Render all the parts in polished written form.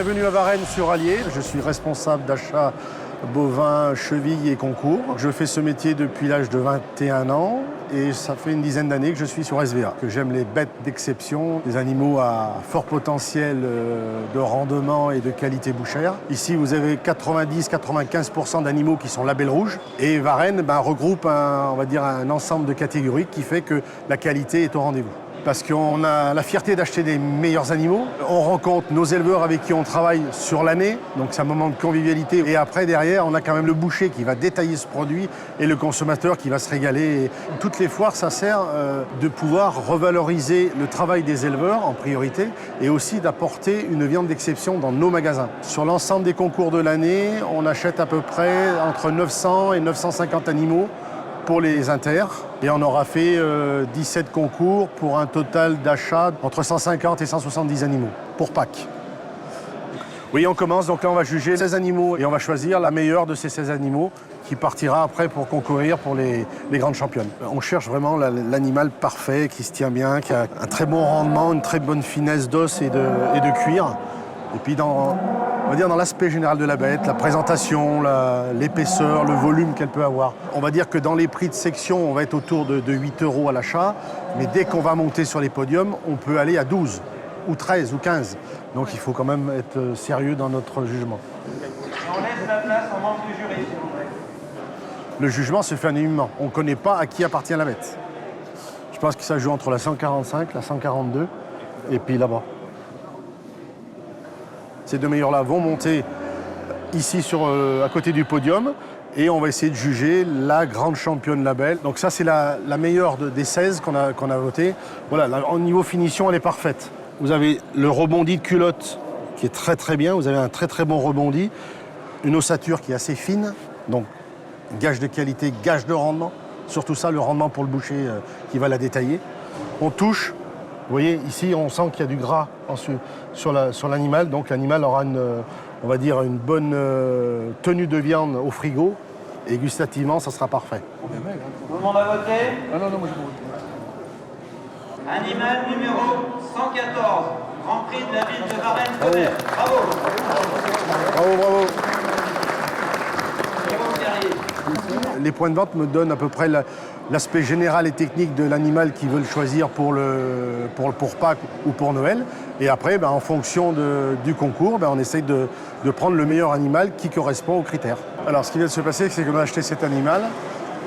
Bienvenue à Varennes-sur-Allier. Je suis responsable d'achat bovins, chevilles et concours. Je fais ce métier depuis l'âge de 21 ans et ça fait une dizaine d'années que je suis sur SVA, que j'aime les bêtes d'exception, des animaux à fort potentiel de rendement et de qualité bouchère. Ici, vous avez 90-95% d'animaux qui sont label rouge et Varennes regroupe un ensemble de catégories qui fait que la qualité est au rendez-vous. Parce qu'on a la fierté d'acheter des meilleurs animaux. On rencontre nos éleveurs avec qui on travaille sur l'année, donc c'est un moment de convivialité. Et après, derrière, on a quand même le boucher qui va détailler ce produit et le consommateur qui va se régaler. Et toutes les foires, ça sert de pouvoir revaloriser le travail des éleveurs en priorité et aussi d'apporter une viande d'exception dans nos magasins. Sur l'ensemble des concours de l'année, on achète à peu près entre 900 et 950 animaux pour les inters. Et on aura fait 17 concours pour un total d'achat entre 150 et 170 animaux pour Pâques. Oui, on commence. Donc là, on va juger 16 animaux et on va choisir la meilleure de ces 16 animaux qui partira après pour concourir pour les grandes championnes. On cherche vraiment l'animal parfait, qui se tient bien, qui a un très bon rendement, une très bonne finesse d'os et de cuir. Et puis dans l'aspect général de la bête, la présentation, l'épaisseur, le volume qu'elle peut avoir. On va dire que dans les prix de section, on va être autour de 8 € à l'achat, mais dès qu'on va monter sur les podiums, on peut aller à 12 ou 13 ou 15. Donc il faut quand même être sérieux dans notre jugement. On laisse la place en manque de jury, s'il vous plaît. Le jugement se fait anonymement. On ne connaît pas à qui appartient la bête. Je pense que ça joue entre la 145, la 142 et puis là-bas. Ces deux meilleurs-là vont monter ici à côté du podium et on va essayer de juger la grande championne label. Donc ça, c'est la meilleure des 16 qu'on a votées. Voilà, au niveau finition, elle est parfaite. Vous avez le rebondi de culotte qui est très très bien. Vous avez un très très bon rebondi. Une ossature qui est assez fine. Donc gage de qualité, gage de rendement. Surtout ça, le rendement pour le boucher qui va la détailler. On touche. Vous voyez, ici, on sent qu'il y a du gras sur l'animal. Donc, l'animal aura une bonne tenue de viande au frigo. Et gustativement, ça sera parfait. Tout le monde a voté? Ah non, moi je vote. Animal numéro 114, Grand Prix de la ville de Varennes-Commerce. Bravo. Bravo, bravo. Jérôme Terrier. Les points de vente me donnent à peu près l'aspect général et technique de l'animal qu'ils veulent choisir pour Pâques ou pour Noël. Et après, en fonction du concours, on essaye de prendre le meilleur animal qui correspond aux critères. Alors, ce qui vient de se passer, c'est qu'on a acheté cet animal,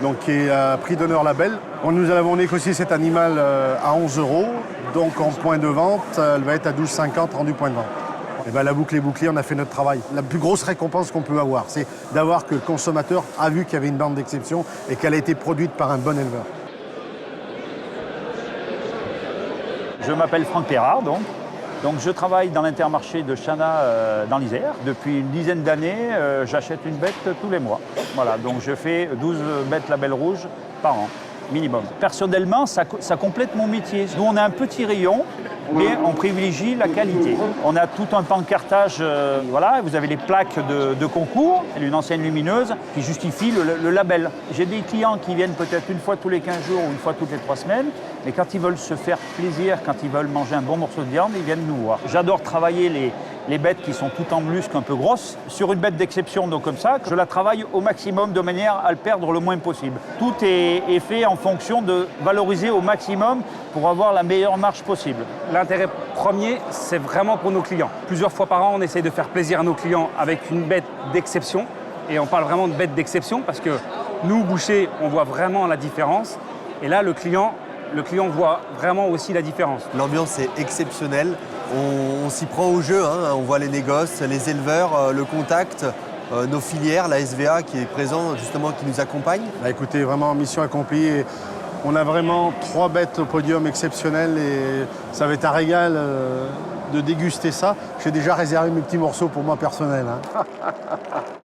donc qui est à prix d'honneur label. Nous avons négocié cet animal à 11 €. Donc, en point de vente, elle va être à 12,50 € rendu point de vente. Et la boucle est bouclée, on a fait notre travail. La plus grosse récompense qu'on peut avoir, c'est d'avoir que le consommateur a vu qu'il y avait une bande d'exception et qu'elle a été produite par un bon éleveur. Je m'appelle Franck Perrard, donc je travaille dans l'intermarché de Chana dans l'Isère. Depuis une dizaine d'années, j'achète une bête tous les mois. Voilà, donc je fais 12 bêtes label rouge par an, minimum. Personnellement, ça complète mon métier. Nous, on a un petit rayon, mais on privilégie la qualité. On a tout un pancartage, vous avez les plaques de concours, une enseigne lumineuse qui justifie le label. J'ai des clients qui viennent peut-être une fois tous les 15 jours ou une fois toutes les 3 semaines, mais quand ils veulent se faire plaisir, quand ils veulent manger un bon morceau de viande, ils viennent nous voir. J'adore travailler les bêtes qui sont toutes en muscle, un peu grosses. Sur une bête d'exception, donc comme ça, je la travaille au maximum de manière à le perdre le moins possible. Tout est fait en fonction de valoriser au maximum pour avoir la meilleure marge possible. L'intérêt premier, c'est vraiment pour nos clients. Plusieurs fois par an, on essaye de faire plaisir à nos clients avec une bête d'exception. Et on parle vraiment de bête d'exception parce que nous, bouchers, on voit vraiment la différence. Et là, le client voit vraiment aussi la différence. L'ambiance est exceptionnelle. On s'y prend au jeu, hein. On voit les négoces, les éleveurs, le contact, nos filières, la SVA qui est présent justement, qui nous accompagne. Écoutez, vraiment mission accomplie. Et on a vraiment 3 bêtes au podium exceptionnelles et ça va être un régal de déguster ça. J'ai déjà réservé mes petits morceaux pour moi personnel.